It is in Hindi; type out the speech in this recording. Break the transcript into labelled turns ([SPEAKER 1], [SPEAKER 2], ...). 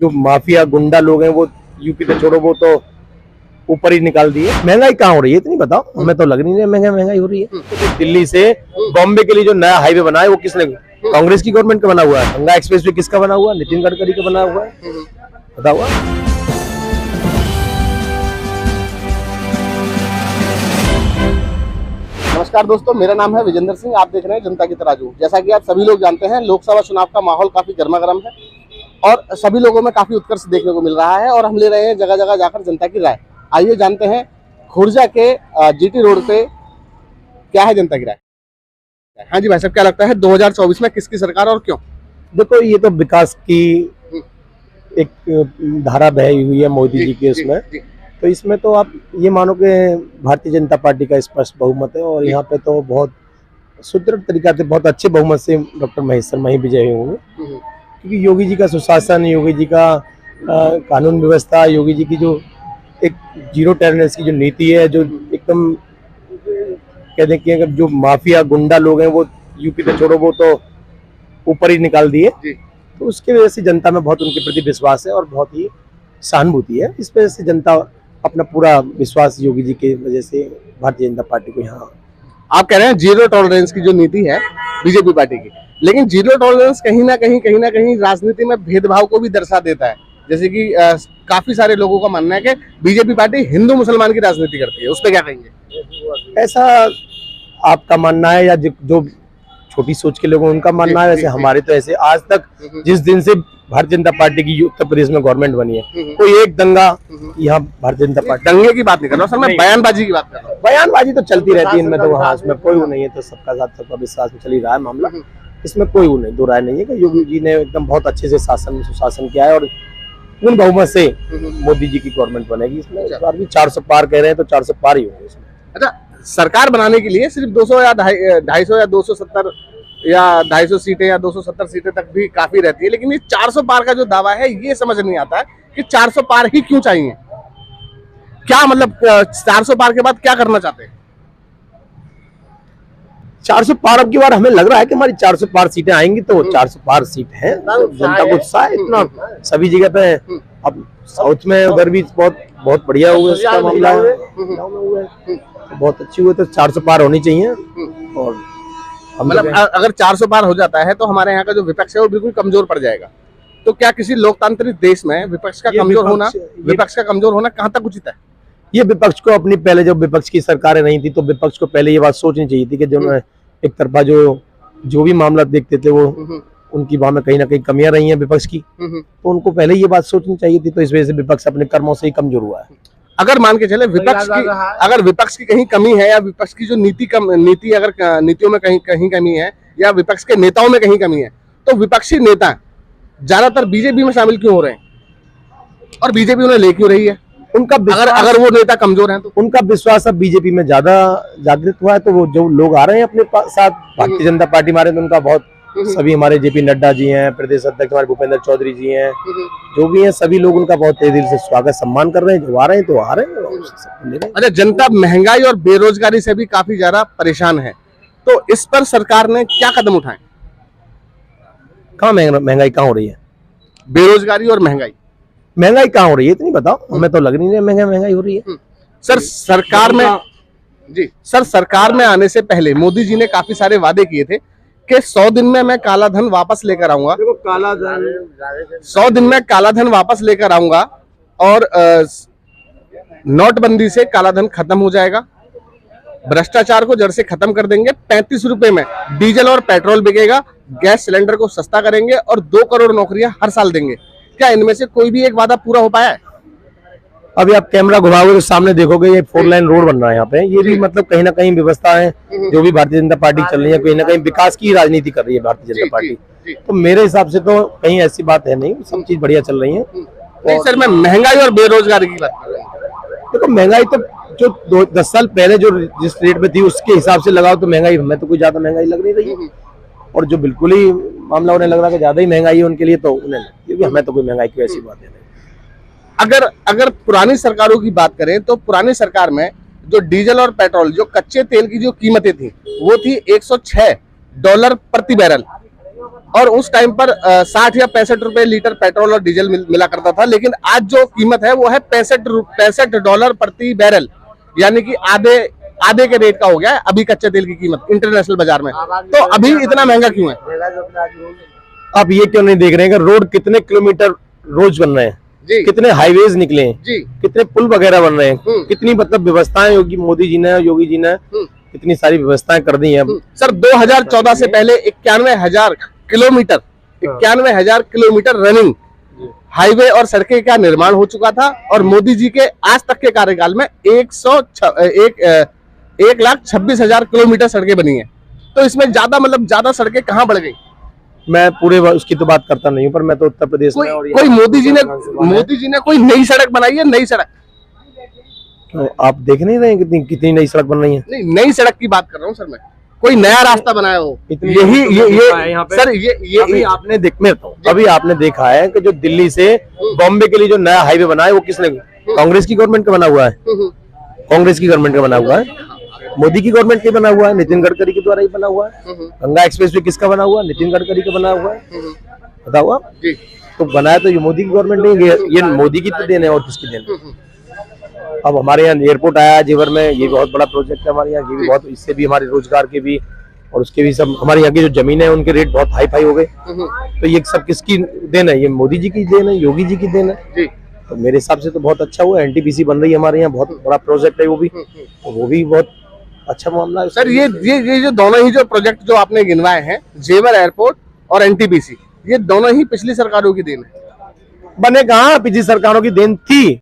[SPEAKER 1] जो माफिया गुंडा लोग हैं वो यूपी तो छोड़ो, वो तो ऊपर ही निकाल दिए। महंगाई कहाँ हो रही है इतनी बताओ, हमें तो लग नहीं रहा महंगाई हो रही है। दिल्ली से बॉम्बे के लिए जो नया हाईवे बना है वो किसने, कांग्रेस की गवर्नमेंट का बना हुआ है। गंगा एक्सप्रेस वे किसका बना हुआ है? नितिन गडकरी का बना हुआ है। बताओ।
[SPEAKER 2] नमस्कार दोस्तों, मेरा नाम है विजेंद्र सिंह। आप देख रहे हैं जनता की तराजू। जैसा कि आप सभी लोग जानते हैं, लोकसभा चुनाव का माहौल काफी गर्मा गर्म है और सभी लोगों में काफी उत्कर्ष देखने को मिल रहा है और हम ले रहे हैं जगह जगह जाकर जनता की राय। आइए जानते हैं खुर्जा के जीटी रोड पे क्या है जनता की राय। हाँ जी भाई साहब, क्या लगता है 2024 में किसकी सरकार और क्यों?
[SPEAKER 1] देखो, ये तो विकास की एक धारा बही हुई है मोदी जी की उसमें। तो इसमें तो आप ये मानो कि भारतीय जनता पार्टी का स्पष्ट बहुमत है और यहाँ पे तो बहुत सुदृढ़ तरीका से, बहुत अच्छे बहुमत से डॉक्टर महेश शर्मा ही विजयी होंगे। क्योंकि योगी जी का सुशासन, योगी जी का कानून व्यवस्था, योगी जी की जो एक जीरो टॉलरेंस की जो नीति है, जो एकदम कहते हैं कि अगर जो माफिया गुंडा लोग हैं वो यूपी तो छोड़ो, वो तो ऊपर ही निकाल दिए। तो उसकी वजह से जनता में बहुत उनके प्रति विश्वास है और बहुत ही सहानुभूति है। इस वजह से जनता अपना पूरा विश्वास योगी जी की वजह से भारतीय जनता पार्टी को यहाँ।
[SPEAKER 2] आप कह रहे हैं जीरो टॉलरेंस की जो नीति है बीजेपी पार्टी की, लेकिन जीरो टॉलरेंस कहीं ना कहीं राजनीति में भेदभाव को भी दर्शा देता है। जैसे कि काफी सारे लोगों का मानना है कि बीजेपी पार्टी हिंदू मुसलमान की राजनीति करती है, उस पर क्या कहेंगे?
[SPEAKER 1] ऐसा आपका मानना है या जो छोटी सोच के लोगों उनका मानना है। वैसे हमारे तो ऐसे आज तक जिस दिन से भारतीय जनता पार्टी की उत्तर प्रदेश में गवर्नमेंट बनी है, कोई एक दंगा यहाँ भारतीय जनता पार्टी,
[SPEAKER 2] दंगे की बात नहीं कर रहा सर, मैं बयानबाजी की बात कर रहा हूँ।
[SPEAKER 1] बयानबाजी तो चलती रहती है इनमें, तो हाँ इसमें कोई वो नहीं है। तो सबका साथ सबका विश्वास में चल ही रहा है मामला, इसमें कोई वो नहीं, दो राय नहीं है कि योगी जी ने एकदम बहुत अच्छे से सुशासन किया है और पूर्ण बहुमत से मोदी जी की गवर्नमेंट बनेगी। इसमें इस बार भी 400 पार कह रहे हैं तो 400 पार ही होंगे इसमें।
[SPEAKER 2] अच्छा, सरकार बनाने के लिए सिर्फ 200 या 250 या 270 या 250 सीटें या 270 सीटें तक भी काफी रहती है, लेकिन ये 400 पार का जो दावा है ये समझ नहीं आता है कि 400 पार ही क्यों चाहिए। क्या मतलब 400 पार के बाद क्या करना चाहते हैं?
[SPEAKER 1] 400 पार अब की बार हमें लग रहा है कि हमारी 400 पार सीटें आएंगी, तो 400 पार सीट है। जनता को उत्साह है इतना सभी जगह पे। अब साउथ में उधर भी बहुत बढ़िया हुआ इसका मामला है, बहुत अच्छी हुई। तो 400 पार होनी चाहिए। और
[SPEAKER 2] मतलब अगर 400 पार हो जाता है तो हमारे यहाँ का जो विपक्ष है वो बिल्कुल कमजोर पड़ जाएगा। तो क्या किसी लोकतांत्रिक देश में विपक्ष का कमजोर होना कहाँ तक उचित है?
[SPEAKER 1] ये विपक्ष को अपनी, पहले जब विपक्ष की सरकारें नहीं थी तो विपक्ष को पहले ये बात सोचनी चाहिए थी कि जो एक तरफा जो भी मामला देखते थे वो उनकी वहां में कहीं ना कहीं कमियां रही हैं विपक्ष की, तो उनको पहले ये बात सोचनी चाहिए थी। तो इस वजह से विपक्ष अपने कर्मों से ही कमजोर हुआ है।
[SPEAKER 2] अगर मान के चले अगर विपक्ष की कहीं कमी है या विपक्ष की जो नीति अगर नीतियों में कहीं कमी है या विपक्ष के नेताओं में कहीं कमी है, तो विपक्षी नेता ज्यादातर बीजेपी में शामिल क्यों हो रहे हैं और बीजेपी उन्हें ले क्यों रही है?
[SPEAKER 1] उनका
[SPEAKER 2] अगर वो नेता कमजोर हैं तो
[SPEAKER 1] उनका विश्वास अब बीजेपी में ज्यादा जागृत हुआ है। तो वो जो लोग आ रहे हैं अपने साथ भारतीय जनता पार्टी में, तो उनका बहुत सभी हमारे जेपी नड्डा जी हैं, प्रदेश अध्यक्ष हमारे भूपेंद्र चौधरी जी हैं, जो भी हैं सभी लोग उनका बहुत तेजी से स्वागत सम्मान कर रहे हैं। जो आ रहे हैं तो आ रहे हैं।
[SPEAKER 2] अच्छा, जनता महंगाई और बेरोजगारी से भी काफी ज्यादा परेशान है, तो इस पर सरकार ने क्या कदम उठाए?
[SPEAKER 1] कहाँ महंगाई कहाँ हो रही है?
[SPEAKER 2] बेरोजगारी और महंगाई
[SPEAKER 1] कहाँ हो रही है इतनी बताओ, हमें तो लग नहीं रहा महंगाई हो रही है।
[SPEAKER 2] सर, सरकार में आने से पहले मोदी जी ने काफी सारे वादे किए थे कि 100 दिन में मैं काला धन वापस लेकर आऊंगा। देखो, 100 दिन में काला धन वापस लेकर आऊंगा और नोटबंदी से काला धन खत्म हो जाएगा, भ्रष्टाचार को जड़ से खत्म कर देंगे, 35 रुपए में डीजल और पेट्रोल बिकेगा, गैस सिलेंडर को सस्ता करेंगे और 2 करोड़ नौकरियां हर साल देंगे। क्या इनमें से कोई भी एक वादा पूरा हो पाया है?
[SPEAKER 1] अभी आप कैमरा घुमाओगे तो सामने देखोगे ये 4 लाइन रोड बन रहा है यहाँ पे। ये भी मतलब कहीं ना कहीं व्यवस्था है जो भी भारतीय जनता पार्टी चल रही है, कहीं ना कहीं विकास की राजनीति कर रही है भारतीय जनता पार्टी। तो मेरे हिसाब से तो कहीं ऐसी बात है नहीं, सब चीज बढ़िया चल रही है।
[SPEAKER 2] नहीं सर, मैं महंगाई और बेरोजगारी की बात कर रहा हूँ।
[SPEAKER 1] देखो, महंगाई तो जो 10 साल पहले जो जिस रेट में थी उसके हिसाब से लगाओ तो महंगाई, हमें तो कोई ज्यादा महंगाई लग नहीं रही है। और जो बिल्कुल ही मामला उन्हें लग रहा है कि ज्यादा ही महंगाई है उनके लिए, तो उन्हें, क्योंकि हमें तो कोई महंगाई की ऐसी बात है नहीं।
[SPEAKER 2] अगर पुरानी सरकारों की बात करें तो पुरानी सरकार में जो डीजल और पेट्रोल, जो कच्चे तेल की जो कीमतें थी वो थी $106 प्रति बैरल, और उस टाइम पर 60 या 65 रुपए लीटर पेट्रोल और डीजल मिला करता था, लेकिन आज जो कीमत है वो है $65 प्रति बैरल, यानी कि आधे के रेट का हो गया है अभी कच्चे तेल की कीमत इंटरनेशनल बाजार में। तो अभी इतना महंगा क्यों है?
[SPEAKER 1] आप ये क्यों नहीं देख रहे हैं कि रोड कितने किलोमीटर रोज बन रहे हैं
[SPEAKER 2] जी,
[SPEAKER 1] कितने हाईवेज निकले हैं
[SPEAKER 2] जी,
[SPEAKER 1] कितने पुल वगैरह बन रहे हैं, कितनी मतलब व्यवस्थाएं मोदी जी ने योगी जी ने कितनी सारी व्यवस्थाएं कर दी हैं।
[SPEAKER 2] सर 2014 से पहले 91,000 किलोमीटर रनिंग हाईवे और सड़कें का निर्माण हो चुका था, और मोदी जी के आज तक के कार्यकाल में 1,26,000 किलोमीटर सड़कें बनी है। तो इसमें ज्यादा सड़कें कहाँ बढ़ गई?
[SPEAKER 1] मैं पूरे उसकी तो बात करता नहीं हूँ, पर मैं तो उत्तर प्रदेश में और
[SPEAKER 2] कोई मोदी जी ने कोई नई सड़क बनाई है? नई सड़क
[SPEAKER 1] तो आप देख नहीं रहे हैं कितनी नई सड़क बन रही है?
[SPEAKER 2] नहीं, नई सड़क की बात कर रहा हूँ सर मैं। कोई नया रास्ता बनाया हो?
[SPEAKER 1] अभी आपने देखा है कि जो दिल्ली से बॉम्बे के लिए जो नया हाईवे बना है वो किसने? कांग्रेस की गवर्नमेंट का बना हुआ है। कांग्रेस की गवर्नमेंट का बना हुआ है, मोदी की गवर्नमेंट का बना हुआ है, नितिन गडकरी के द्वारा ही बना हुआ है। गंगा एक्सप्रेस वे किसका बना हुआ है? नितिन गडकरी का बना हुआ है। बताओ आप। तो बनाया तो ये मोदी की गवर्नमेंट नहीं, ये मोदी की तो देन है और किसकी देन है? अब हमारे यहाँ एयरपोर्ट आया जेवर में, ये बहुत बड़ा प्रोजेक्ट है हमारे यहाँ, ये भी बहुत, इससे भी हमारे रोजगार के भी और उसके भी सब, हमारे यहाँ की जो जमीन है उनके रेट बहुत हाई फाई हो गए। तो ये सब किसकी देन है? ये मोदी जी की देन है, योगी जी की देन है। तो मेरे हिसाब से तो बहुत अच्छा हुआ। एनटीपीसी बन रही है हमारे यहाँ, बहुत बड़ा प्रोजेक्ट है वो भी, तो वो भी बहुत अच्छा मामला है।
[SPEAKER 2] सर ये जो दोनों ही जो प्रोजेक्ट जो आपने गिनवाए हैं, जेवर एयरपोर्ट और एनटीपीसी, ये दोनों ही पिछली सरकारों की देन है।
[SPEAKER 1] बने कहाँ? पिछली सरकारों की देन थी।